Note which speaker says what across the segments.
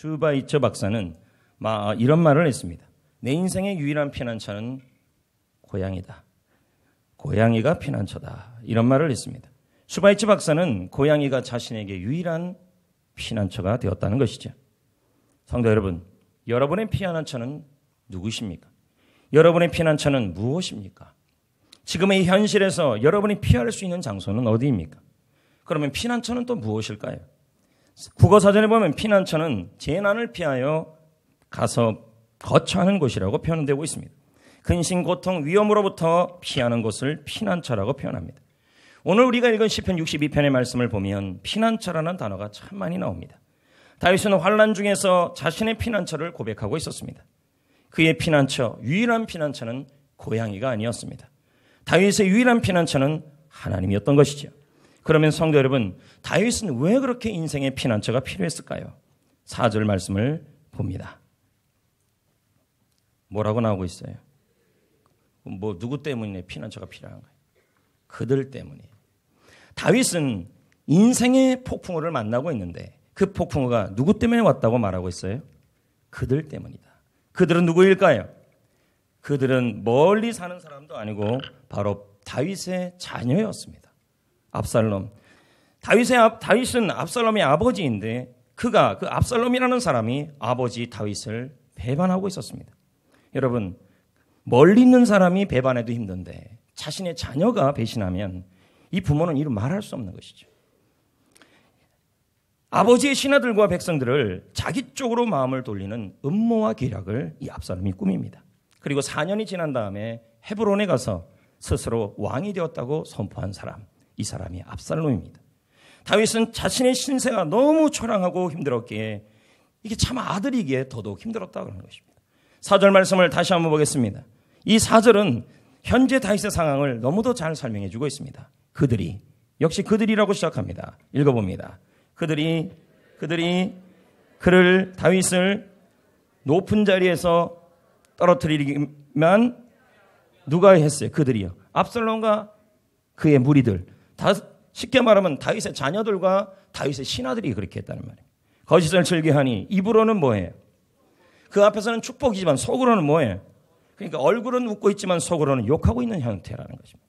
Speaker 1: 슈바이처 박사는 이런 말을 했습니다. 내 인생의 유일한 피난처는 고양이다. 고양이가 피난처다. 이런 말을 했습니다. 슈바이처 박사는 고양이가 자신에게 유일한 피난처가 되었다는 것이죠. 성도 여러분, 여러분의 피난처는 누구십니까? 여러분의 피난처는 무엇입니까? 지금의 현실에서 여러분이 피할 수 있는 장소는 어디입니까? 그러면 피난처는 또 무엇일까요? 국어사전에 보면 피난처는 재난을 피하여 가서 거처하는 곳이라고 표현되고 있습니다. 근심, 고통, 위험으로부터 피하는 곳을 피난처라고 표현합니다. 오늘 우리가 읽은 시편 62편의 말씀을 보면 피난처라는 단어가 참 많이 나옵니다. 다윗은 환난 중에서 자신의 피난처를 고백하고 있었습니다. 그의 피난처, 유일한 피난처는 고양이가 아니었습니다. 다윗의 유일한 피난처는 하나님이었던 것이죠. 그러면 성도 여러분, 다윗은 왜 그렇게 인생의 피난처가 필요했을까요? 4절 말씀을 봅니다. 뭐라고 나오고 있어요? 누구 때문에 피난처가 필요한가요? 그들 때문이에요. 다윗은 인생의 폭풍우를 만나고 있는데 그 폭풍우가 누구 때문에 왔다고 말하고 있어요? 그들 때문이다. 그들은 누구일까요? 그들은 멀리 사는 사람도 아니고 바로 다윗의 자녀였습니다. 압살롬. 다윗은 압살롬의 아버지인데 그가 그 압살롬이라는 사람이 아버지 다윗을 배반하고 있었습니다. 여러분, 멀리 있는 사람이 배반해도 힘든데 자신의 자녀가 배신하면 이 부모는 이루 말할 수 없는 것이죠. 아버지의 신하들과 백성들을 자기 쪽으로 마음을 돌리는 음모와 계략을 이 압살롬이 꾸밉니다. 그리고 4년이 지난 다음에 헤브론에 가서 스스로 왕이 되었다고 선포한 사람, 이 사람이 압살롬입니다. 다윗은 자신의 신세가 너무 초라하고 힘들었기에 이게 참 아들이기에 더더욱 힘들었다고 하는 것입니다. 4절 말씀을 다시 한번 보겠습니다. 이 4절은 현재 다윗의 상황을 너무도 잘 설명해 주고 있습니다. 그들이, 역시 그들이라고 시작합니다. 읽어봅니다. 그들이 그를 다윗을 높은 자리에서 떨어뜨리기만 누가 했어요? 그들이요. 압살롬과 그의 무리들. 쉽게 말하면 다윗의 자녀들과 다윗의 신하들이 그렇게 했다는 말이에요. 거짓을 즐겨하니 입으로는 뭐예요? 그 앞에서는 축복이지만 속으로는 뭐예요? 그러니까 얼굴은 웃고 있지만 속으로는 욕하고 있는 형태라는 것입니다.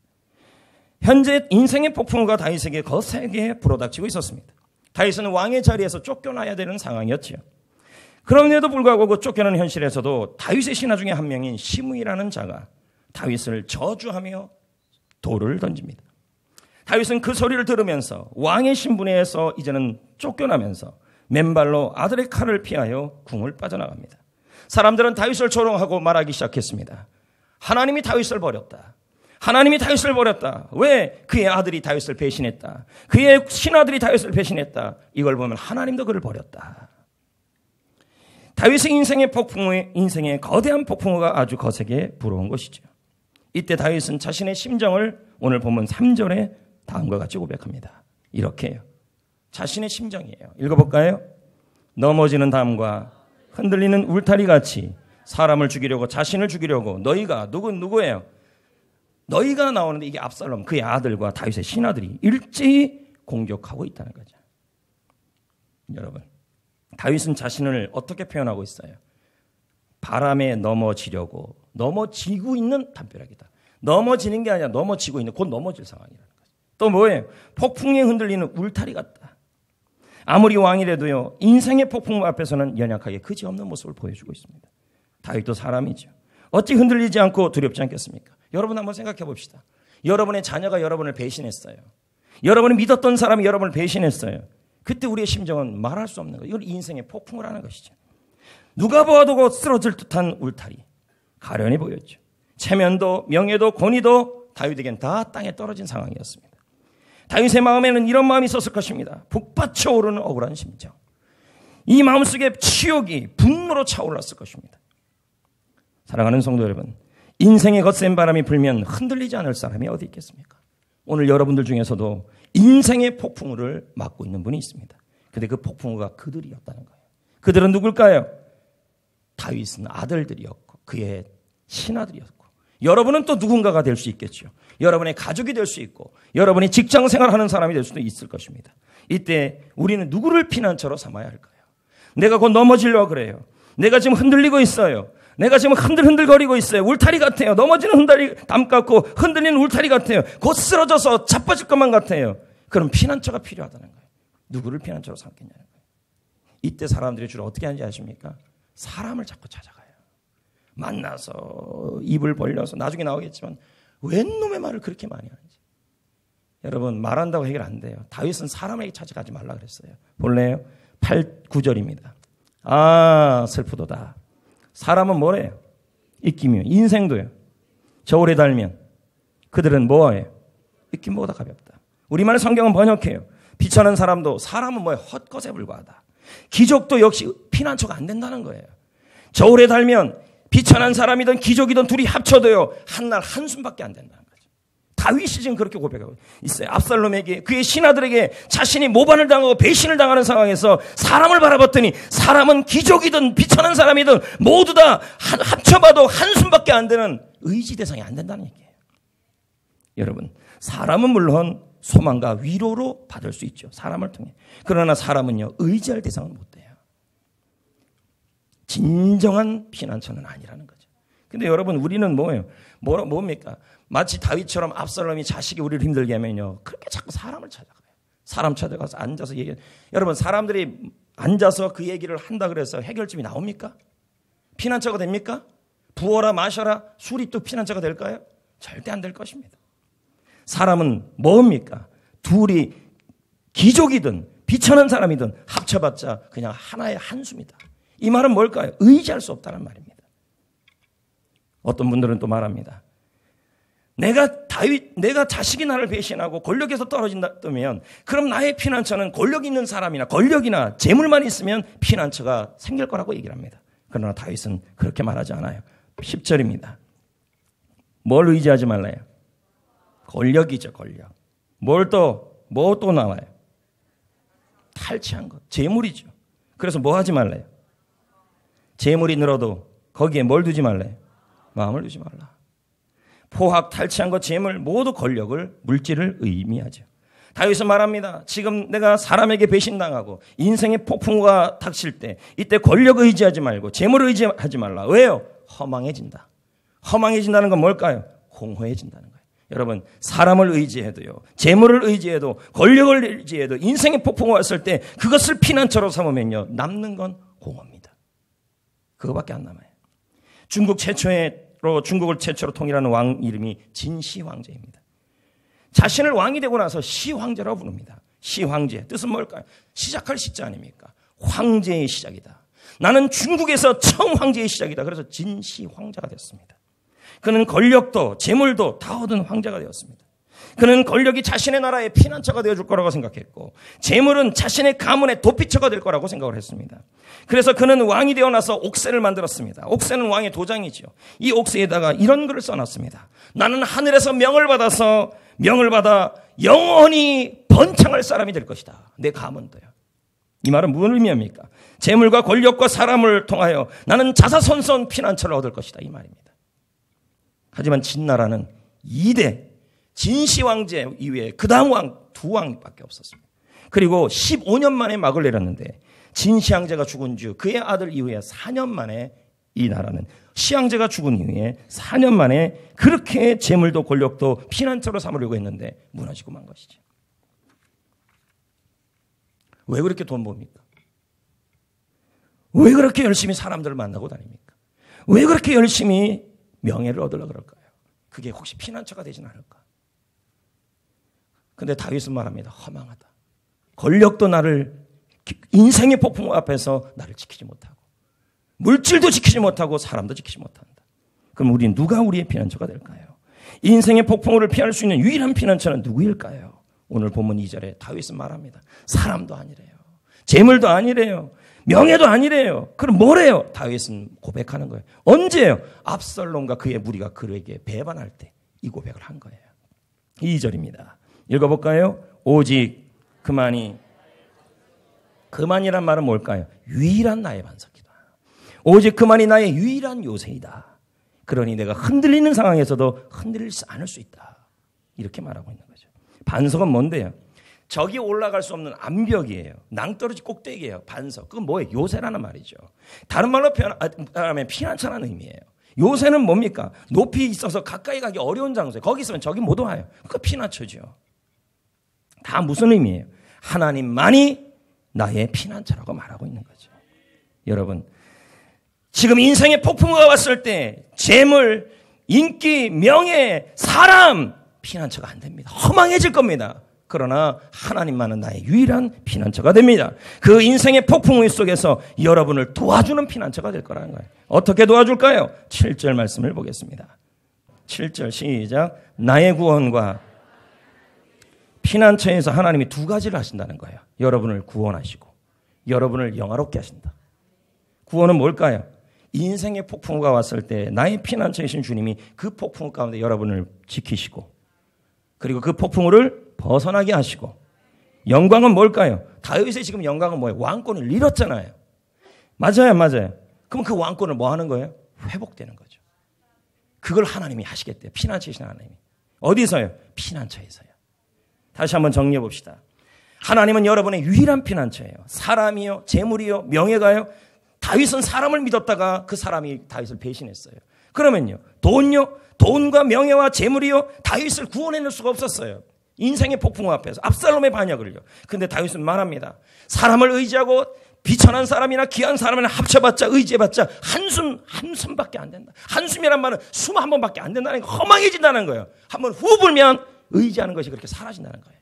Speaker 1: 현재 인생의 폭풍우가 다윗에게 거세게 불어닥치고 있었습니다. 다윗은 왕의 자리에서 쫓겨나야 되는 상황이었죠. 그럼에도 불구하고 그 쫓겨나는 현실에서도 다윗의 신하 중에 한 명인 시므이라는 자가 다윗을 저주하며 돌을 던집니다. 다윗은 그 소리를 들으면서 왕의 신분에서 이제는 쫓겨나면서 맨발로 아들의 칼을 피하여 궁을 빠져나갑니다. 사람들은 다윗을 조롱하고 말하기 시작했습니다. 하나님이 다윗을 버렸다. 하나님이 다윗을 버렸다. 왜? 그의 아들이 다윗을 배신했다. 그의 신하들이 다윗을 배신했다. 이걸 보면 하나님도 그를 버렸다. 다윗의 인생의 거대한 폭풍우가 아주 거세게 불어온 것이죠. 이때 다윗은 자신의 심정을 오늘 본문 3절에 다음과 같이 고백합니다. 이렇게요. 자신의 심정이에요. 읽어볼까요? 넘어지는 담과 흔들리는 울타리같이 사람을 죽이려고 자신을 죽이려고 너희가 누구예요? 너희가 나오는데 이게 압살롬 그의 아들과 다윗의 신하들이 일제히 공격하고 있다는 거죠. 여러분, 다윗은 자신을 어떻게 표현하고 있어요? 바람에 넘어지려고 넘어지고 있는 담벼락이다. 넘어지는 게 아니라 넘어지고 있는 곧 넘어질 상황이라는 거죠. 또 뭐예요? 폭풍에 흔들리는 울타리 같다. 아무리 왕이라도요 인생의 폭풍 앞에서는 연약하게 그지없는 모습을 보여주고 있습니다. 다윗도 사람이죠. 어찌 흔들리지 않고 두렵지 않겠습니까? 여러분 한번 생각해 봅시다. 여러분의 자녀가 여러분을 배신했어요. 여러분이 믿었던 사람이 여러분을 배신했어요. 그때 우리의 심정은 말할 수 없는 거예요. 이건 인생의 폭풍을 하는 것이죠. 누가 보아도 쓰러질 듯한 울타리. 가련이 보였죠. 체면도 명예도 권위도 다윗에겐 다 땅에 떨어진 상황이었습니다. 다윗의 마음에는 이런 마음이 있었을 것입니다. 북받쳐 오르는 억울한 심정. 이 마음속에 치욕이 분노로 차올랐을 것입니다. 사랑하는 성도 여러분, 인생의 거센 바람이 불면 흔들리지 않을 사람이 어디 있겠습니까? 오늘 여러분들 중에서도 인생의 폭풍우를 맞고 있는 분이 있습니다. 근데 그 폭풍우가 그들이었다는 거예요. 그들은 누굴까요? 다윗은 아들들이었고 그의 신하들이었고 여러분은 또 누군가가 될 수 있겠죠. 여러분의 가족이 될 수 있고 여러분이 직장 생활하는 사람이 될 수도 있을 것입니다. 이때 우리는 누구를 피난처로 삼아야 할까요? 내가 곧 넘어지려고 그래요. 내가 지금 흔들리고 있어요. 내가 지금 흔들흔들거리고 있어요. 울타리 같아요. 넘어지는 흔들리 담 같고 흔들리는 울타리 같아요. 곧 쓰러져서 자빠질 것만 같아요. 그럼 피난처가 필요하다는 거예요. 누구를 피난처로 삼겠냐는 거예요. 이때 사람들이 주로 어떻게 하는지 아십니까? 사람을 자꾸 찾아가요. 만나서 입을 벌려서 나중에 나오겠지만 웬 놈의 말을 그렇게 많이 하는지. 여러분 말한다고 해결 안 돼요. 다윗은 사람에게 찾아가지 말라 그랬어요. 볼래요? 9절입니다. 아 슬프도다. 사람은 뭐래요? 입김이요. 인생도요. 저울에 달면 그들은 뭐예요? 입김보다 가볍다. 우리말 성경은 번역해요. 비천한 사람도 사람은 뭐예요? 헛것에 불과하다. 기족도 역시 피난처가 안 된다는 거예요. 저울에 달면 비천한 사람이든 기족이든 둘이 합쳐도요. 한날 한숨밖에 안 된다는 거죠. 다윗이 지금 그렇게 고백하고 있어요. 압살롬에게 그의 신하들에게 자신이 모반을 당하고 배신을 당하는 상황에서 사람을 바라봤더니 사람은 기족이든 비천한 사람이든 모두 다 합쳐봐도 한숨밖에 안 되는 의지 대상이 안 된다는 얘기예요. 여러분 사람은 물론 소망과 위로로 받을 수 있죠. 사람을 통해. 그러나 사람은요 의지할 대상은 못 돼요. 진정한 피난처는 아니라는 거죠. 근데 여러분 우리는 뭐예요? 뭡니까? 마치 다윗처럼 압살롬이 자식이 우리를 힘들게 하면요. 그렇게 자꾸 사람을 찾아가요. 사람 찾아가서 앉아서 얘기해요. 여러분 사람들이 앉아서 그 얘기를 한다 그래서 해결점이 나옵니까? 피난처가 됩니까? 부어라 마셔라 술이 또 피난처가 될까요? 절대 안 될 것입니다. 사람은 뭡니까? 둘이 기족이든 비천한 사람이든 합쳐봤자 그냥 하나의 한숨이다. 이 말은 뭘까요? 의지할 수 없다는 말입니다. 어떤 분들은 또 말합니다. 내가 자식이 나를 배신하고 권력에서 떨어진다면 그럼 나의 피난처는 권력 있는 사람이나 권력이나 재물만 있으면 피난처가 생길 거라고 얘기를 합니다. 그러나 다윗은 그렇게 말하지 않아요. 10절입니다. 뭘 의지하지 말라요? 권력이죠, 권력. 뭐 또 나와요? 탈취한 것, 재물이죠. 그래서 뭐 하지 말래요? 재물이 늘어도 거기에 뭘 두지 말래요? 마음을 두지 말라. 포학, 탈취한 것, 재물 모두 권력을, 물질을 의미하죠. 다윗은 말합니다. 지금 내가 사람에게 배신당하고 인생의 폭풍우가 닥칠 때 이때 권력 의지하지 말고 재물을 의지하지 말라. 왜요? 허망해진다. 허망해진다는 건 뭘까요? 공허해진다는 거예요. 여러분 사람을 의지해도요. 재물을 의지해도 권력을 의지해도 인생의 폭풍우가 왔을 때 그것을 피난처로 삼으면요. 남는 건 공허입니다. 그거밖에 안 남아요. 중국을 최초로 통일하는 왕 이름이 진시 황제입니다. 자신을 왕이 되고 나서 시황제라고 부릅니다. 시황제 뜻은 뭘까요? 시작할 시자 아닙니까? 황제의 시작이다. 나는 중국에서 처음 황제의 시작이다. 그래서 진시 황제가 됐습니다. 그는 권력도 재물도 다 얻은 황제가 되었습니다. 그는 권력이 자신의 나라의 피난처가 되어줄 거라고 생각했고 재물은 자신의 가문의 도피처가 될 거라고 생각을 했습니다. 그래서 그는 왕이 되어 나서 옥새를 만들었습니다. 옥새는 왕의 도장이죠. 이 옥새에다가 이런 글을 써놨습니다. 나는 하늘에서 명을 받아 영원히 번창할 사람이 될 것이다. 내 가문도요. 이 말은 무슨 의미입니까? 재물과 권력과 사람을 통하여 나는 자사손손 피난처를 얻을 것이다. 이 말입니다. 하지만 진나라는 2대 진시황제 이외에 그 다음 왕 2왕밖에 없었습니다. 그리고 15년 만에 막을 내렸는데 진시황제가 죽은 주 그의 아들 이후에 4년 만에 이 나라는 시황제가 죽은 이후에 4년 만에 그렇게 재물도 권력도 피난처로 삼으려고 했는데 무너지고 만 것이죠. 왜 그렇게 돈 봅니까? 왜 그렇게 열심히 사람들을 만나고 다닙니까? 왜 그렇게 열심히 명예를 얻으려고 그럴까요? 그게 혹시 피난처가 되진 않을까? 근데 다윗은 말합니다. 허망하다. 권력도 나를 인생의 폭풍 앞에서 나를 지키지 못하고 물질도 지키지 못하고 사람도 지키지 못한다. 그럼 우리는 누가 우리의 피난처가 될까요? 인생의 폭풍우를 피할 수 있는 유일한 피난처는 누구일까요? 오늘 본문 2절에 다윗은 말합니다. 사람도 아니래요. 재물도 아니래요. 명예도 아니래요. 그럼 뭐래요? 다윗은 고백하는 거예요. 언제예요? 압살롬과 그의 무리가 그에게 배반할 때 이 고백을 한 거예요. 2절입니다. 읽어볼까요? 오직 그만이란 말은 뭘까요? 유일한 나의 반석이다. 오직 그만이 나의 유일한 요새이다. 그러니 내가 흔들리는 상황에서도 흔들리지 않을 수 있다. 이렇게 말하고 있는 거죠. 반석은 뭔데요? 적이 올라갈 수 없는 암벽이에요. 낭떠러지 꼭대기예요. 반석. 그건 뭐예요? 요새라는 말이죠. 다른 말로 표현하면 피난처라는 의미예요. 요새는 뭡니까? 높이 있어서 가까이 가기 어려운 장소에 거기 있으면 적이 못 와요. 그거 피난처죠. 다 무슨 의미예요? 하나님만이 나의 피난처라고 말하고 있는 거죠. 여러분, 지금 인생의 폭풍우가 왔을 때 재물, 인기, 명예, 사람 피난처가 안 됩니다. 허망해질 겁니다. 그러나 하나님만은 나의 유일한 피난처가 됩니다. 그 인생의 폭풍우 속에서 여러분을 도와주는 피난처가 될 거라는 거예요. 어떻게 도와줄까요? 7절 말씀을 보겠습니다. 7절 시작. 나의 구원과 피난처에서 하나님이 두 가지를 하신다는 거예요. 여러분을 구원하시고 여러분을 영화롭게 하신다. 구원은 뭘까요? 인생의 폭풍우가 왔을 때 나의 피난처이신 주님이 그 폭풍우 가운데 여러분을 지키시고 그리고 그 폭풍우를 벗어나게 하시고 영광은 뭘까요? 다윗의 지금 영광은 뭐예요? 왕권을 잃었잖아요. 맞아요. 그럼 그 왕권을 뭐 하는 거예요? 회복되는 거죠. 그걸 하나님이 하시겠대요. 피난처이신 하나님이. 어디서요? 피난처에서요. 다시 한번 정리해 봅시다. 하나님은 여러분의 유일한 피난처예요. 사람이요, 재물이요, 명예가요. 다윗은 사람을 믿었다가 그 사람이 다윗을 배신했어요. 그러면요, 돈요, 돈과 명예와 재물이요, 다윗을 구원해낼 수가 없었어요. 인생의 폭풍 앞에서 압살롬의 반역을요. 근데 다윗은 말합니다. 사람을 의지하고 비천한 사람이나 귀한 사람이나 합쳐봤자 의지해봤자 한숨밖에 안 된다. 한숨이란 말은 숨 한 번밖에 안 된다는 거, 허망해진다는 거예요. 한번 후 불면 의지하는 것이 그렇게 사라진다는 거예요.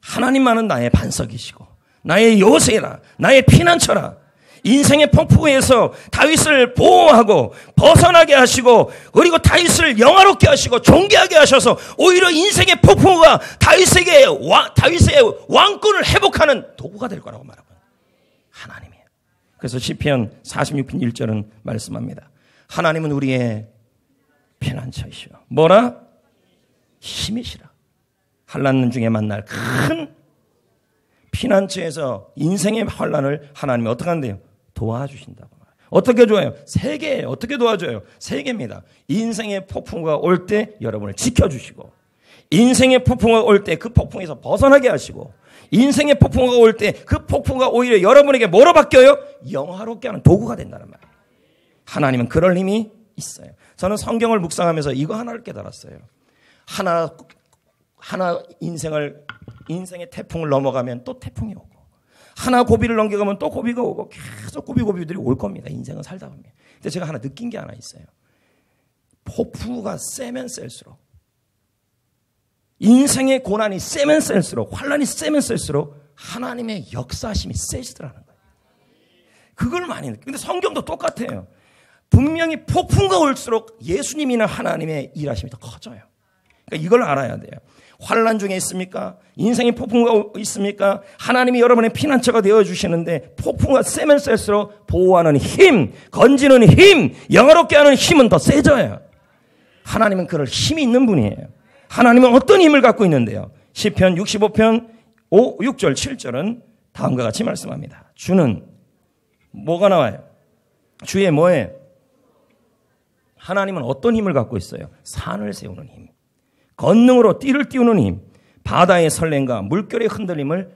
Speaker 1: 하나님만은 나의 반석이시고 나의 요새라, 나의 피난처라. 인생의 폭풍에서 다윗을 보호하고 벗어나게 하시고 그리고 다윗을 영화롭게 하시고 존귀하게 하셔서 오히려 인생의 폭풍우가 다윗의 왕권을 회복하는 도구가 될 거라고 말하고 하나님이에요. 그래서 시편 46편 1절은 말씀합니다. 하나님은 우리의 피난처이시오. 뭐라? 힘이시라. 환난 중에 만날 큰 피난처에서 인생의 환난을 하나님이 어떻게 한대요? 도와주신다고. 어떻게 도와요? 세 개예요. 어떻게 도와줘요? 세 개입니다. 인생의 폭풍우가 올 때 여러분을 지켜주시고 인생의 폭풍우가 올 때 그 폭풍에서 벗어나게 하시고 인생의 폭풍우가 올 때 그 폭풍우가 오히려 여러분에게 뭐로 바뀌어요? 영화롭게 하는 도구가 된다는 말이에요. 하나님은 그럴 힘이 있어요. 저는 성경을 묵상하면서 이거 하나를 깨달았어요. 하나 인생의 태풍을 넘어가면 또 태풍이 오고 하나 고비를 넘겨가면 또 고비가 오고 계속 고비들이 올 겁니다. 인생은 살다 보면. 근데 제가 하나 느낀 게 하나 있어요. 폭풍우가 세면 셀수록 인생의 고난이 세면 셀수록 환난이 세면 셀수록 하나님의 역사심이 세지더라는 거예요. 그걸 많이 느껴요. 근데 성경도 똑같아요. 분명히 폭풍우가 올수록 예수님이나 하나님의 일하심이 더 커져요. 그러니까 이걸 알아야 돼요. 환난 중에 있습니까? 인생의 폭풍우가 있습니까? 하나님이 여러분의 피난처가 되어주시는데 폭풍우가 세면 셀수록 보호하는 힘, 건지는 힘, 영화롭게 하는 힘은 더 세져요. 하나님은 그럴 힘이 있는 분이에요. 하나님은 어떤 힘을 갖고 있는데요? 시편 65편 6절 7절은 다음과 같이 말씀합니다. 주는 뭐가 나와요? 주의 뭐예요? 하나님은 어떤 힘을 갖고 있어요? 산을 세우는 힘. 권능으로 띠를 띄우는 힘, 바다의 설렘과 물결의 흔들림을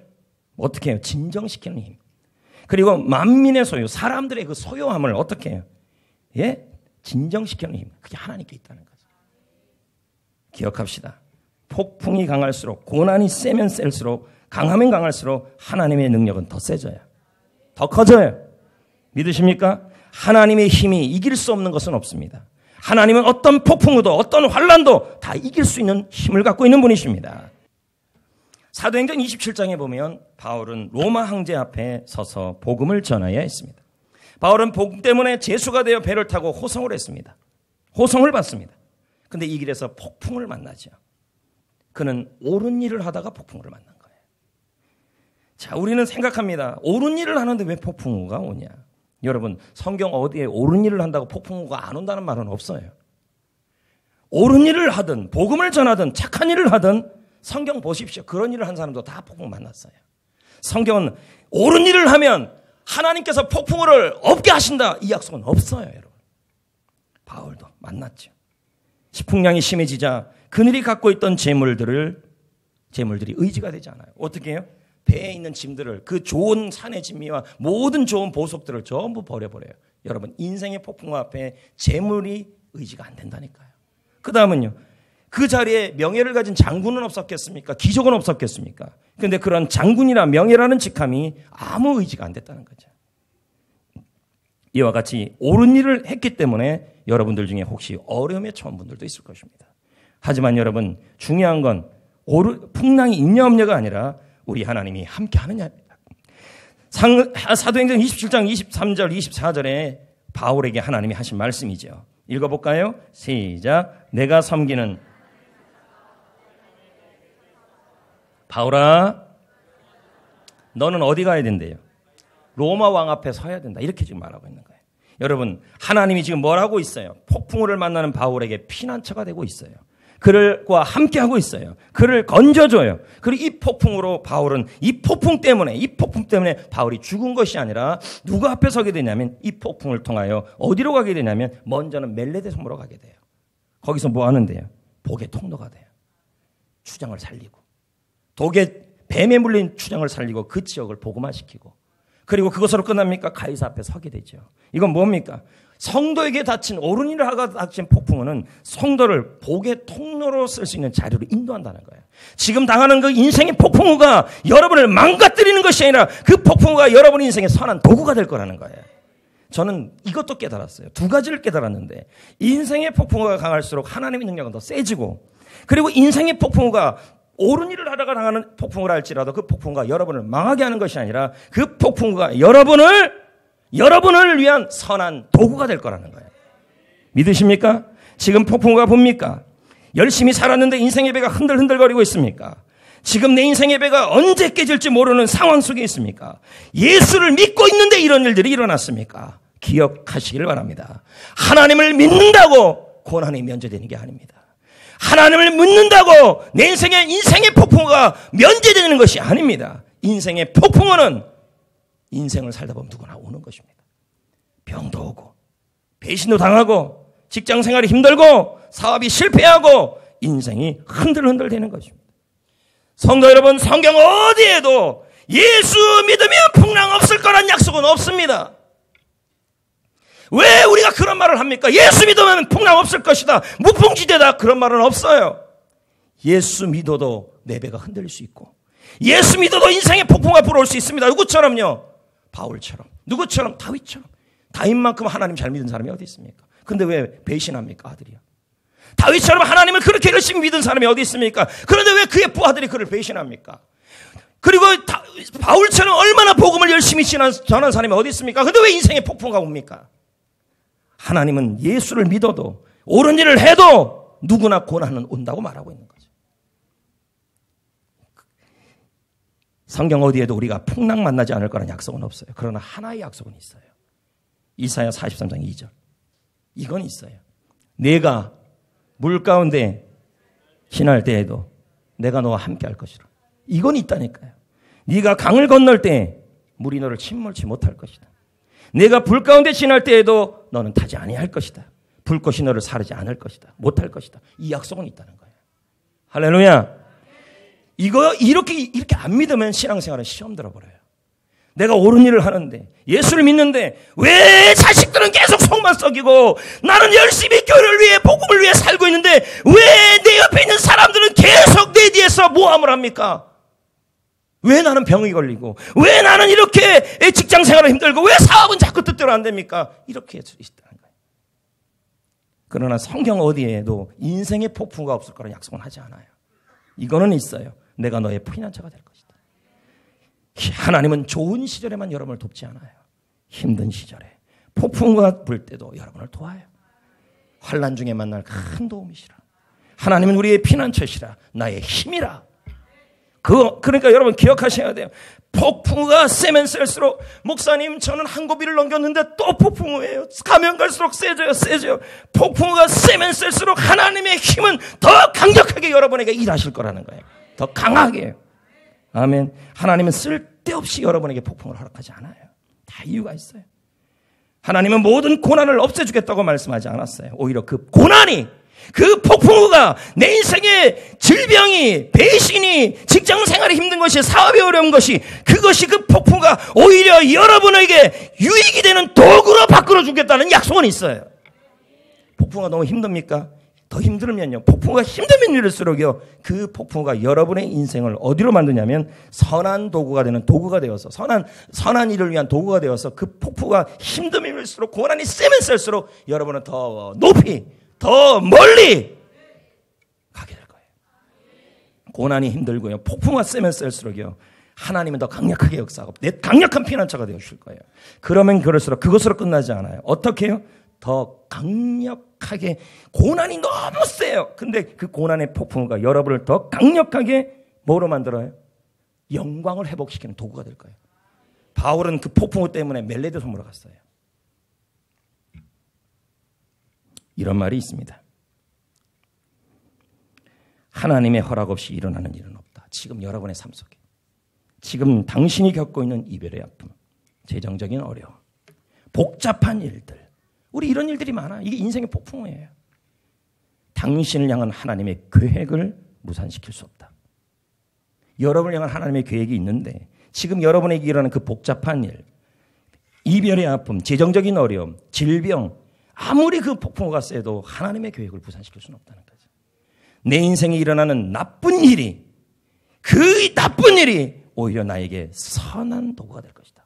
Speaker 1: 어떻게 해요? 진정시키는 힘. 그리고 만민의 소유, 사람들의 그 소유함을 어떻게 해요? 예? 진정시키는 힘. 그게 하나님께 있다는 거죠. 기억합시다. 폭풍이 강할수록, 고난이 세면 셀수록, 강하면 강할수록 하나님의 능력은 더 세져요. 더 커져요. 믿으십니까? 하나님의 힘이 이길 수 없는 것은 없습니다. 하나님은 어떤 폭풍우도 어떤 환난도 다 이길 수 있는 힘을 갖고 있는 분이십니다. 사도행전 27장에 보면 바울은 로마 황제 앞에 서서 복음을 전하여야 했습니다. 바울은 복음 때문에 제수가 되어 배를 타고 호송을 했습니다. 호송을 받습니다. 그런데 이 길에서 폭풍을 만나죠. 그는 옳은 일을 하다가 폭풍을 만난 거예요. 자, 우리는 생각합니다. 옳은 일을 하는데 왜 폭풍우가 오냐? 여러분, 성경 어디에 옳은 일을 한다고 폭풍우가 안 온다는 말은 없어요. 옳은 일을 하든 복음을 전하든 착한 일을 하든 성경 보십시오. 그런 일을 한 사람도 다 폭풍 만났어요. 성경은 옳은 일을 하면 하나님께서 폭풍우를 없게 하신다. 이 약속은 없어요, 여러분. 바울도 만났죠. 식풍량이 심해지자 그들이 갖고 있던 재물들이 의지가 되지 않아요. 어떻게 해요? 배에 있는 짐들을, 그 좋은 산의 진미와 모든 좋은 보석들을 전부 버려버려요. 여러분, 인생의 폭풍 앞에 재물이 의지가 안 된다니까요. 그 다음은요, 그 자리에 명예를 가진 장군은 없었겠습니까? 귀족은 없었겠습니까? 그런데 그런 장군이나 명예라는 직함이 아무 의지가 안 됐다는 거죠. 이와 같이 옳은 일을 했기 때문에 여러분들 중에 혹시 어려움에 처한 분들도 있을 것입니다. 하지만 여러분, 중요한 건 풍랑이 있냐 없냐가 아니라 우리 하나님이 함께 하느냐. 사도행전 27장 23절 24절에 바울에게 하나님이 하신 말씀이죠. 읽어볼까요? 시작. 내가 섬기는 바울아, 너는 어디 가야 된대요? 로마 왕 앞에 서야 된다. 이렇게 지금 말하고 있는 거예요. 여러분, 하나님이 지금 뭘 하고 있어요? 폭풍우를 만나는 바울에게 피난처가 되고 있어요. 그들과 함께하고 있어요. 그를 건져줘요. 그리고 이 폭풍으로 바울은 이 폭풍 때문에 바울이 죽은 것이 아니라 누가 앞에 서게 되냐면 이 폭풍을 통하여 어디로 가게 되냐면 먼저는 멜레데 섬으로 가게 돼요. 거기서 뭐 하는데요? 복의 통로가 돼요. 추장을 살리고, 독에 뱀에 물린 추장을 살리고 그 지역을 복음화시키고, 그리고 그것으로 끝납니까? 가이사 앞에 서게 되죠. 이건 뭡니까? 성도에게 닥친, 옳은 일을 하고 닥친 폭풍은 성도를 복의 통로로 쓸 수 있는 자료로 인도한다는 거예요. 지금 당하는 그 인생의 폭풍우가 여러분을 망가뜨리는 것이 아니라 그 폭풍우가 여러분 인생의 선한 도구가 될 거라는 거예요. 저는 이것도 깨달았어요. 두 가지를 깨달았는데, 인생의 폭풍우가 강할수록 하나님의 능력은 더 세지고, 그리고 인생의 폭풍우가 옳은 일을 하다가 당하는 폭풍우라 할지라도 그 폭풍우가 여러분을 망하게 하는 것이 아니라 그 폭풍우가 여러분을 위한 선한 도구가 될 거라는 거예요. 믿으십니까? 지금 폭풍우가 봅니까? 열심히 살았는데 인생의 배가 흔들흔들거리고 있습니까? 지금 내 인생의 배가 언제 깨질지 모르는 상황 속에 있습니까? 예수를 믿고 있는데 이런 일들이 일어났습니까? 기억하시길 바랍니다. 하나님을 믿는다고 고난이 면제되는 게 아닙니다. 하나님을 믿는다고 내 인생의 폭풍우가 면제되는 것이 아닙니다. 인생의 폭풍우는 인생을 살다 보면 누구나 오는 것입니다. 병도 오고, 배신도 당하고, 직장 생활이 힘들고, 사업이 실패하고, 인생이 흔들흔들 되는 것입니다. 성도 여러분, 성경 어디에도 예수 믿으면 풍랑 없을 거란 약속은 없습니다. 왜 우리가 그런 말을 합니까? 예수 믿으면 풍랑 없을 것이다, 무풍지대다, 그런 말은 없어요. 예수 믿어도 내 배가 흔들릴 수 있고, 예수 믿어도 인생의 폭풍과 불어올 수 있습니다. 누구처럼요? 바울처럼, 누구처럼? 다윗처럼. 다윗만큼 하나님 잘 믿은 사람이 어디 있습니까? 근데 왜 배신합니까, 아들이요? 다윗처럼 하나님을 그렇게 열심히 믿은 사람이 어디 있습니까? 그런데 왜 그의 부하들이 그를 배신합니까? 그리고 바울처럼 얼마나 복음을 열심히 전한 사람이 어디 있습니까? 근데 왜 인생의 폭풍과 옵니까? 하나님은 예수를 믿어도, 옳은 일을 해도 누구나 고난은 온다고 말하고 있는 거죠. 성경 어디에도 우리가 풍랑 만나지 않을 거라는 약속은 없어요. 그러나 하나의 약속은 있어요. 이사야 43장 2절. 이건 있어요. 내가 물 가운데 지날 때에도 내가 너와 함께 할 것이라. 이건 있다니까요. 네가 강을 건널 때 물이 너를 침몰치 못할 것이다. 내가 불 가운데 지날 때에도 너는 타지 아니할 것이다. 불꽃이 너를 사르지 않을 것이다. 못할 것이다. 이 약속은 있다는 거예요. 할렐루야. 이렇게 안 믿으면 신앙생활은 시험 들어버려요. 내가 옳은 일을 하는데, 예수를 믿는데 왜 자식들은 계속 속만 썩이고, 나는 열심히 교회를 위해, 복음을 위해 살고 있는데 왜 내 옆에 있는 사람들은 계속 내 뒤에서 모함을 합니까? 왜 나는 병이 걸리고, 왜 나는 이렇게 직장 생활은 힘들고, 왜 사업은 자꾸 뜻대로 안 됩니까? 이렇게 할 수 있다는 거예요. 그러나 성경 어디에도 인생의 폭풍우가 없을 거라는 약속은 하지 않아요. 이거는 있어요. 내가 너의 피난처가 될 것이다. 하나님은 좋은 시절에만 여러분을 돕지 않아요. 힘든 시절에, 폭풍우가 불 때도 여러분을 도와요. 환난 중에 만날 큰 도움이시라. 하나님은 우리의 피난처시라, 나의 힘이라. 그러니까 여러분 기억하셔야 돼요. 폭풍우가 세면 셀수록, 목사님 저는 한 고비를 넘겼는데 또 폭풍우예요. 가면 갈수록 세져요. 폭풍우가 세면 셀수록 하나님의 힘은 더 강력하게 여러분에게 일하실 거라는 거예요. 더 강하게. 아멘. 하나님은 쓸데없이 여러분에게 폭풍을 허락하지 않아요. 다 이유가 있어요. 하나님은 모든 고난을 없애주겠다고 말씀하지 않았어요. 오히려 그 고난이 그 폭풍우가 내 인생의 질병이, 배신이, 직장 생활이 힘든 것이, 사업이 어려운 것이, 그것이 그 폭풍우가 오히려 여러분에게 유익이 되는 도구로 바꾸어 주겠다는 약속은 있어요. 폭풍우가 너무 힘듭니까? 더 힘들면요, 폭풍우가 힘들면 이럴수록요, 그 폭풍우가 여러분의 인생을 어디로 만드냐면 선한 도구가 되는 도구가 되어서, 선한 일을 위한 도구가 되어서 그 폭풍우가 힘들면일수록, 고난이 세면 셀수록 여러분은 더 높이, 더 멀리 가게 될 거예요. 고난이 힘들고요, 폭풍우가 세면 셀수록요, 하나님은 더 강력하게 역사하고 내 강력한 피난처가 되어주실 거예요. 그러면 그럴수록 그것으로 끝나지 않아요. 어떻게 해요? 더 강력하게, 고난이 너무 세요. 근데 그 고난의 폭풍우가 여러분을 더 강력하게 뭐로 만들어요? 영광을 회복시키는 도구가 될 거예요. 바울은 그 폭풍우 때문에 멜레드 섬으로 갔어요. 이런 말이 있습니다. 하나님의 허락 없이 일어나는 일은 없다. 지금 여러분의 삶 속에, 지금 당신이 겪고 있는 이별의 아픔, 재정적인 어려움, 복잡한 일들, 우리 이런 일들이 많아. 이게 인생의 폭풍우예요. 당신을 향한 하나님의 계획을 무산시킬 수 없다. 여러분을 향한 하나님의 계획이 있는데 지금 여러분에게 일어나는 그 복잡한 일, 이별의 아픔, 재정적인 어려움, 질병, 아무리 그 폭풍우가 세도 하나님의 계획을 무산시킬 수는 없다는 거죠. 내 인생에 일어나는 나쁜 일이, 그 나쁜 일이 오히려 나에게 선한 도구가 될 것이다.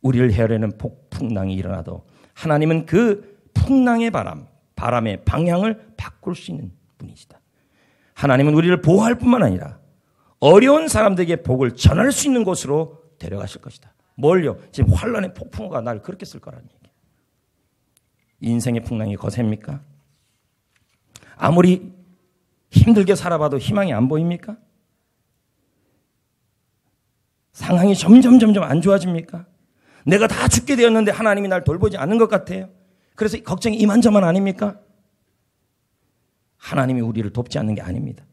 Speaker 1: 우리를 헤아리는 폭풍랑이 일어나도 하나님은 그 풍랑의 바람의 방향을 바꿀 수 있는 분이시다. 하나님은 우리를 보호할 뿐만 아니라 어려운 사람들에게 복을 전할 수 있는 곳으로 데려가실 것이다. 뭘요? 지금 환란의 폭풍우가 날 그렇게 쓸 거라는 얘기예요. 인생의 풍랑이 거셉니까? 아무리 힘들게 살아봐도 희망이 안 보입니까? 상황이 점점 안 좋아집니까? 내가 다 죽게 되었는데 하나님이 날 돌보지 않는 것 같아요. 그래서 걱정이 이만저만 아닙니까? 하나님이 우리를 돕지 않는 게 아닙니다.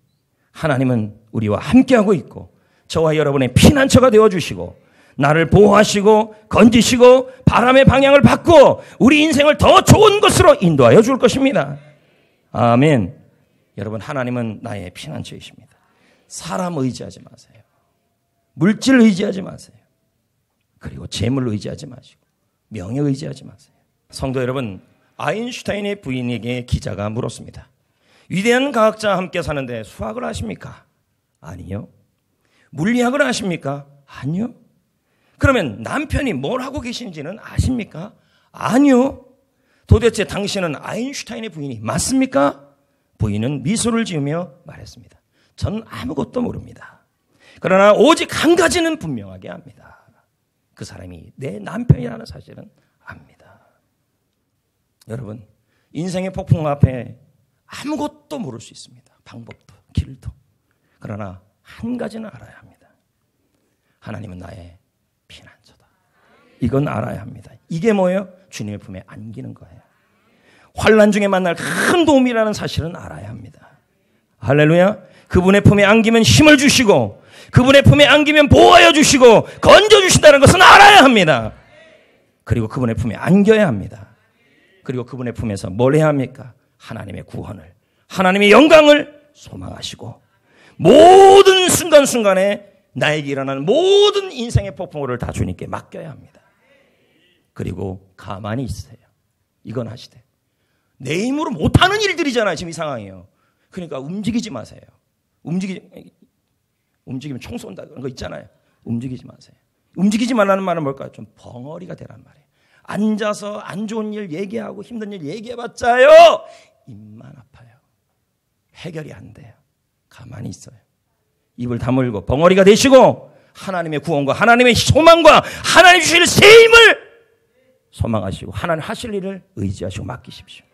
Speaker 1: 하나님은 우리와 함께하고 있고 저와 여러분의 피난처가 되어주시고 나를 보호하시고 건지시고 바람의 방향을 바꾸어 우리 인생을 더 좋은 곳으로 인도하여 줄 것입니다. 아멘. 여러분, 하나님은 나의 피난처이십니다. 사람 의지하지 마세요. 물질 의지하지 마세요. 그리고 재물 의지하지 마시고 명예 의지하지 마세요. 성도 여러분, 아인슈타인의 부인에게 기자가 물었습니다. 위대한 과학자와 함께 사는데 수학을 아십니까? 아니요. 물리학을 아십니까? 아니요. 그러면 남편이 뭘 하고 계신지는 아십니까? 아니요. 도대체 당신은 아인슈타인의 부인이 맞습니까? 부인은 미소를 지으며 말했습니다. 전 아무것도 모릅니다. 그러나 오직 한 가지는 분명하게 압니다. 그 사람이 내 남편이라는 사실은 압니다. 여러분, 인생의 폭풍 앞에 아무것도 모를 수 있습니다. 방법도 길도. 그러나 한 가지는 알아야 합니다. 하나님은 나의 피난처다. 이건 알아야 합니다. 이게 뭐예요? 주님의 품에 안기는 거예요. 환난 중에 만날 큰 도움이라는 사실은 알아야 합니다. 할렐루야. 그분의 품에 안기면 힘을 주시고 그분의 품에 안기면 보호하여 주시고 건져주신다는 것은 알아야 합니다. 그리고 그분의 품에 안겨야 합니다. 그리고 그분의 품에서 뭘 해야 합니까? 하나님의 구원을, 하나님의 영광을 소망하시고 모든 순간순간에 나에게 일어나는 모든 인생의 폭풍우를 다 주님께 맡겨야 합니다. 그리고 가만히 있으세요. 이건 하시되 내 힘으로 못하는 일들이잖아요. 지금 이 상황이에요. 그러니까 움직이지 마세요. 움직이면 총 쏜다 그런 거 있잖아요. 움직이지 마세요. 움직이지 말라는 말은 뭘까요? 좀 벙어리가 되란 말이에요. 앉아서 안 좋은 일 얘기하고 힘든 일 얘기해봤자요, 입만 아파요. 해결이 안 돼요. 가만히 있어요. 입을 다물고 벙어리가 되시고 하나님의 구원과 하나님의 소망과 하나님 주실 새 힘을 소망하시고 하나님 하실 일을 의지하시고 맡기십시오.